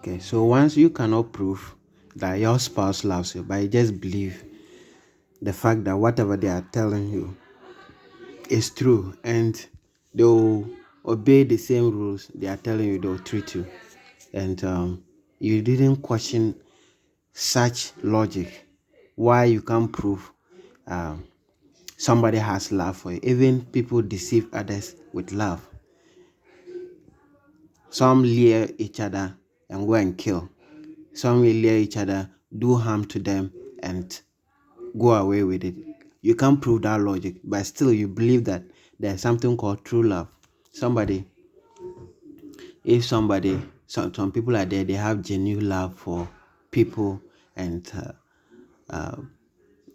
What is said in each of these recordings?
Okay, so once you cannot prove that your spouse loves you, but you just believe the fact that whatever they are telling you is true, and they'll obey the same rules they are telling you, they'll treat you, and you didn't question such logic, why you can't prove um, somebody has love for you. Even people deceive others with love. Some lure each other and go and kill. Some will lure each other, do harm to them, and go away with it. You can't prove that logic, but still you believe that there's something called true love. Somebody, if somebody, some people are there, they have genuine love for people, and uh,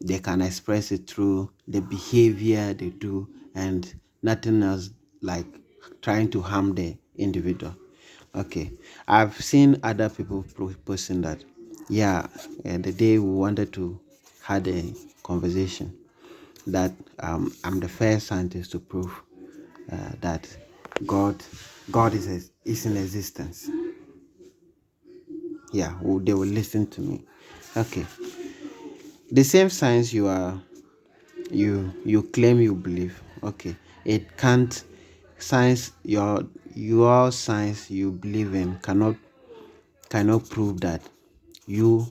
they can express it through the behavior they do, and nothing else like trying to harm the individual. Okay, I've seen other people posting that, yeah, the day we wanted to had a conversation, that I'm the first scientist to prove that God God is in existence. Yeah, they will listen to me. Okay, the same science you claim you believe. Okay, it can't, science, your science you believe in cannot prove that you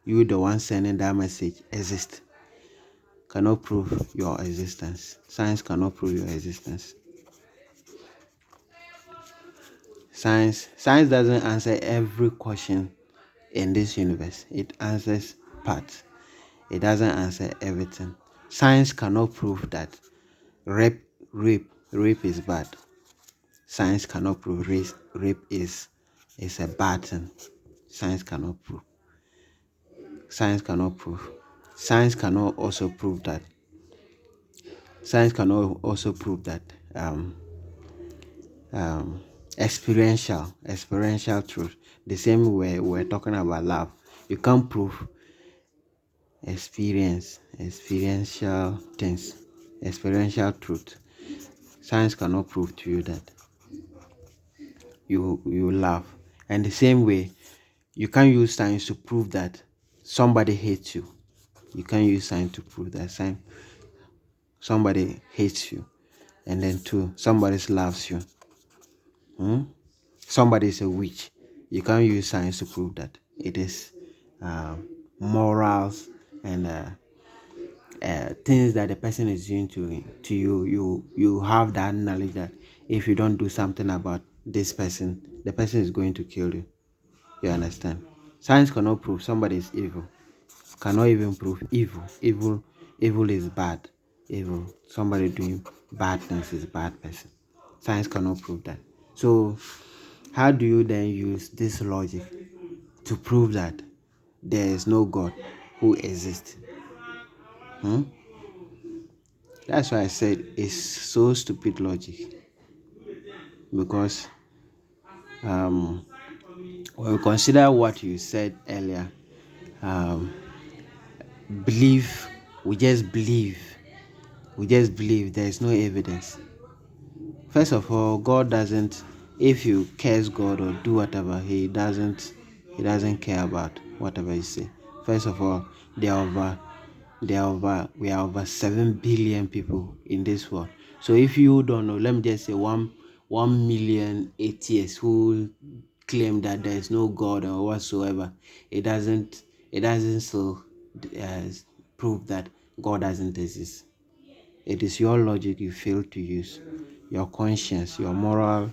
you the one sending that message exist. Cannot prove your existence. Science cannot prove your existence. Science doesn't answer every question in this universe. It answers parts. It doesn't answer everything. Science cannot prove that rape rape is bad. Science cannot prove rape is a bad thing. Science cannot prove. Science cannot prove. Science cannot also prove that. Science cannot also prove that um, um, experiential truth. The same way we're talking about love. You can't prove experiential things, experiential truth. Science cannot prove to you that you love. And the same way, you can't use science to prove that somebody hates you. You can't use science to prove that somebody hates you. And then two, somebody loves you. Somebody is a witch. You can't use science to prove that. It is morals and things that the person is doing to you. You have that knowledge that if you don't do something about this person, the person is going to kill you. You understand? Science cannot prove somebody is evil. Cannot even prove evil. Evil is bad. Evil. Somebody doing bad things is bad person. Science cannot prove that. So how do you then use this logic to prove that there is no God who exists? That's why I said it's so stupid logic, because um, when we consider what you said earlier, um, believe, we just believe, there is no evidence. First of all, God doesn't, if you curse God or do whatever, he doesn't care about whatever you say. First of all, we are over 7 billion people in this world. So if you don't know, let me just say 1 million atheists who claim that there is no God or whatsoever, it doesn't still uh, prove that God doesn't exist. It is your logic you fail to use, your conscience, your moral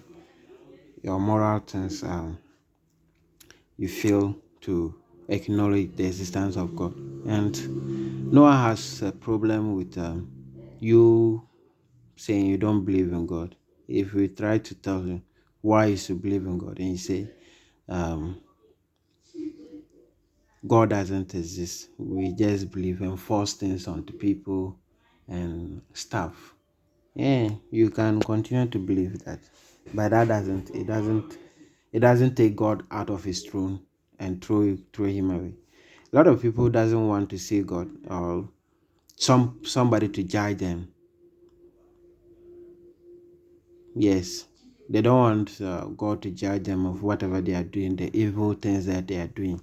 things. You fail to acknowledge the existence of God. And no one has a problem with you saying you don't believe in God. If we try to tell him why you should believe in God, and you say um, God doesn't exist, we just believe and force things onto people and stuff. Yeah, you can continue to believe that, but that doesn't take God out of his throne and throw him away. A lot of people doesn't want to see God or somebody to judge them. Yes, They don't want God to judge them of whatever they are doing, the evil things that they are doing.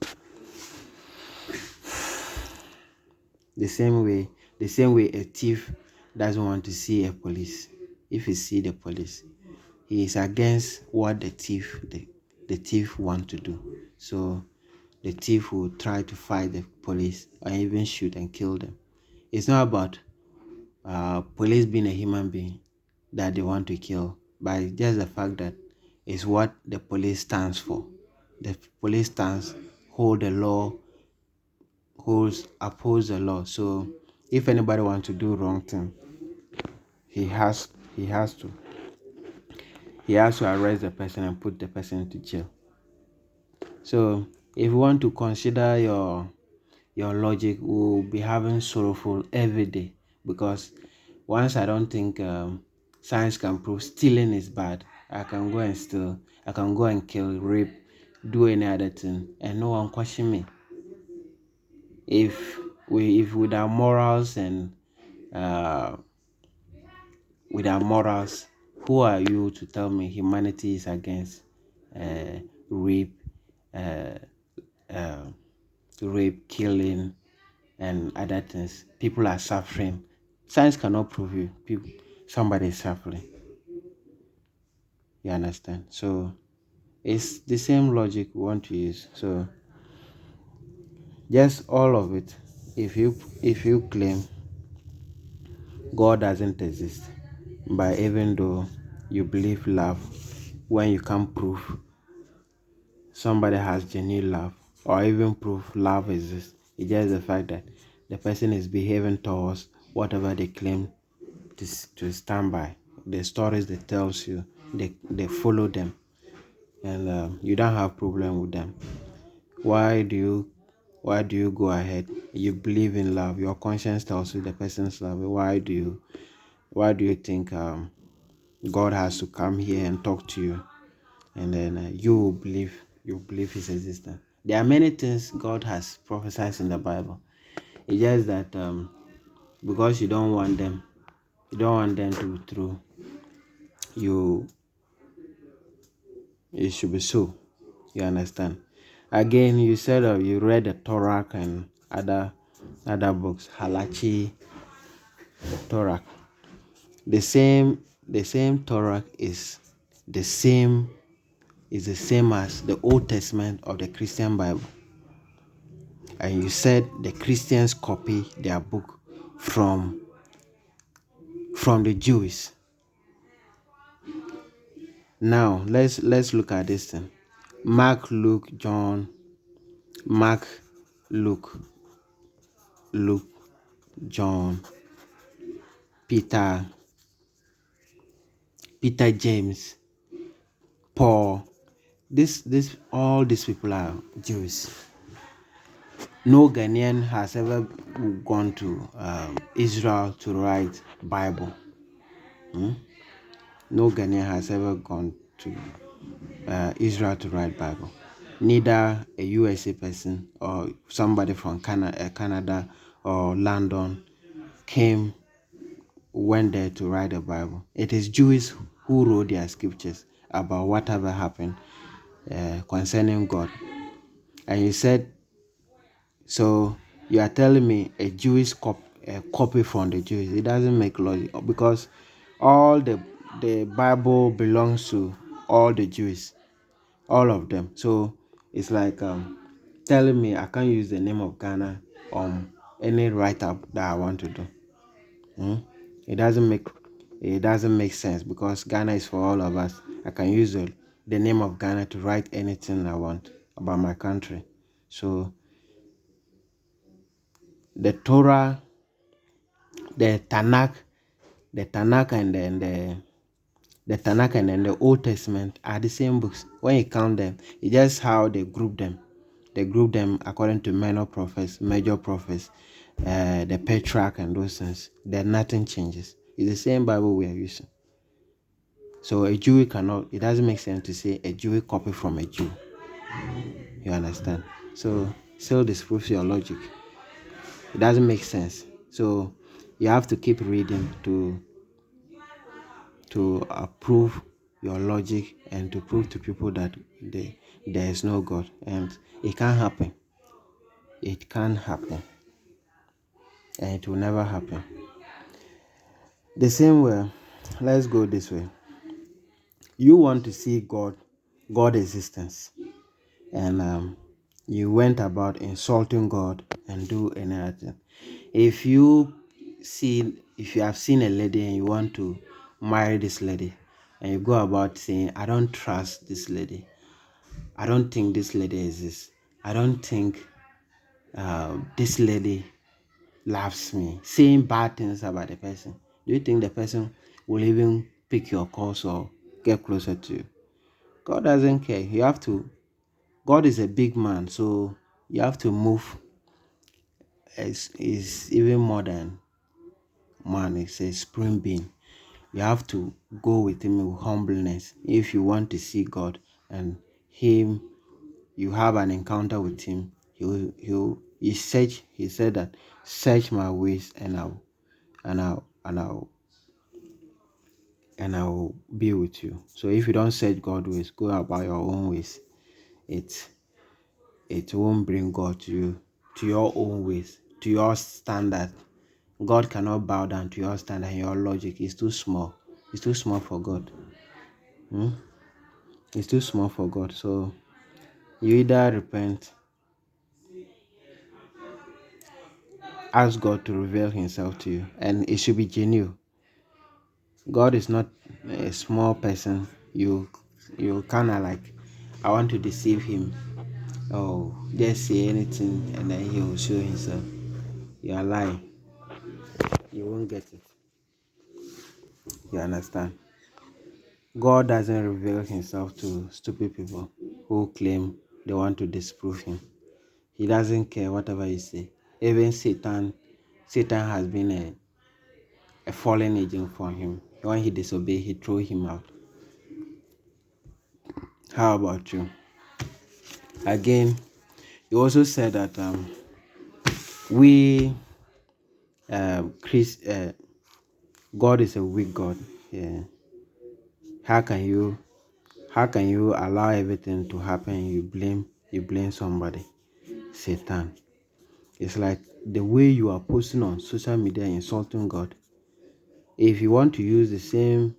The same way, a thief doesn't want to see a police. If he see the police, he is against what the thief want to do. So the thief will try to fight the police or even shoot and kill them. It's not about police being a human being that they want to kill, but it's just the fact that it's what the police stands for. The police stands hold the law, upholds the law. So if anybody wants to do wrong thing, he has he has to he has to arrest the person and put the person into jail. So if you want to consider your logic, will be having sorrowful every day, because once I don't think science can prove stealing is bad, I can go and steal, I can go and kill, rape, do any other thing, and no one question me. If with our morals and uh, with our morals, who are you to tell me humanity is against rape, uh, uh, killing, and other things? People are suffering. Science cannot prove you. Somebody is suffering. You understand? So it's the same logic we want to use. So just all of it. If you claim God doesn't exist, but even though you believe love, when you can't prove somebody has genuine love, or even prove love exists, it's just the fact that the person is behaving towards whatever they claim to stand by. The stories they tells you, they follow them, and you don't have problem with them. Why do you go ahead? You believe in love. Your conscience tells you the person's love. Why do you think God has to come here and talk to you, and then you believe his existence? There are many things God has prophesied in the Bible. It's just that because you don't want them to be true, you it should be so. You understand? Again, you said you read the Torah and other books, Halachi, Torah. The same Torah is the same as the Old Testament of the Christian Bible. And you said the Christians copy their book from the Jews. Now let's look at this thing. Mark, Luke, John, Mark, Luke, John, Peter, James, Paul. This all these people are Jews. No Ghanaian has ever gone to Israel to write Bible. No Ghanaian has ever gone to Israel to write Bible. Neither a USA person or somebody from Canada or London went there to write the Bible. It is Jews who wrote their scriptures about whatever happened concerning God. And you said, so you are telling me a Jewish copy from the Jews. It doesn't make logic, because all the Bible belongs to all the Jews, all of them. So it's like telling me I can't use the name of Ghana on any write-up that I want to do. It doesn't make sense, because Ghana is for all of us. I can use the name of Ghana to write anything I want about my country. So the Torah, the Tanakh, and then the Tanakh and then the Old Testament are the same books. When you count them, it's just how they group them. They group them according to minor prophets, major prophets, the patriarch and those things. Then nothing changes. It's the same Bible we are using. So a Jew cannot, it doesn't make sense to say a Jew copy from a Jew. You understand? So still disproves your logic. It doesn't make sense. So you have to keep reading to approve your logic and to prove to people that there is no God. And it can't happen. It can't happen. And it will never happen. The same way, let's go this way. You want to see God existence, and you went about insulting God and do anything. If you have seen a lady and you want to marry this lady, and you go about saying, I don't trust this lady, I don't think this lady exists, I don't think this lady loves me, saying bad things about the person, do you think the person will even pick your calls or get closer to you? God doesn't care. God is a big man, so you have to move. Is even more than man. It's a spring being. You have to go with him with humbleness if you want to see God and him. You have an encounter with him. He search. He said that search my ways and I'll be with you. So if you don't search God's ways, go about your own ways. It it won't bring God to you, to your own ways, to your standard. God cannot bow down to your standard, and your logic is too small. It's too small for God. It's too small for God. So you either repent, ask God to reveal himself to you, and it should be genuine. God is not a small person. You kind of like, I want to deceive him. Oh, just say anything and then he will show himself. You are lying. You won't get it. You understand? God doesn't reveal himself to stupid people who claim they want to disprove him. He doesn't care whatever you say. Even Satan has been a fallen agent for him. When he disobeyed, he threw him out. How about you? Again, you also said that we, God is a weak God. Yeah. How can you allow everything to happen and you blame somebody? Satan. It's like the way you are posting on social media insulting God. If you want to use the same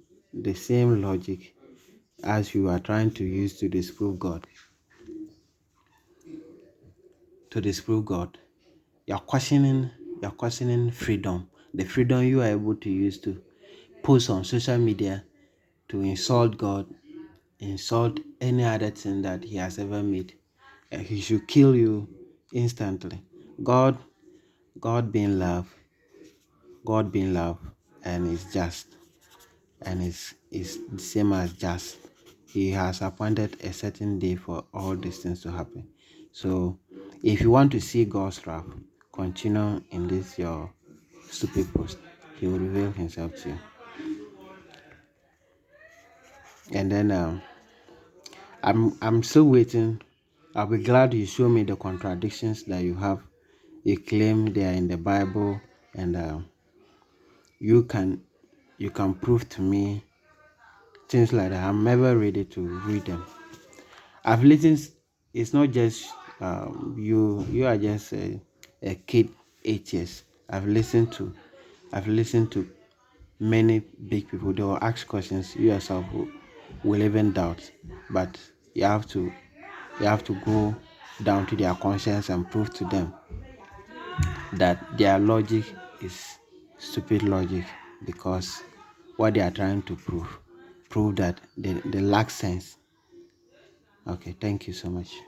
logic as you are trying to use to disprove God, you're questioning freedom. The freedom you are able to use to post on social media to insult God, insult any other thing that he has ever made. He should kill you instantly. God, God being love, God being love, and is just, and is the same as just. He has appointed a certain day for all these things to happen. So, if you want to see God's wrath, continue in this your stupid post. He will reveal himself to you. And then I'm still waiting. I'll be glad you show me the contradictions that you have. You claim they are in the Bible, and you can prove to me things like that. I'm ever ready to read them. I've listened. It's not just you. You are just a kid, atheist. I've listened to many big people. They will ask questions. You yourself will even doubt, but you have to go down to their conscience and prove to them that their logic is stupid logic, because what they are trying to prove that they lack sense. Okay, thank you so much.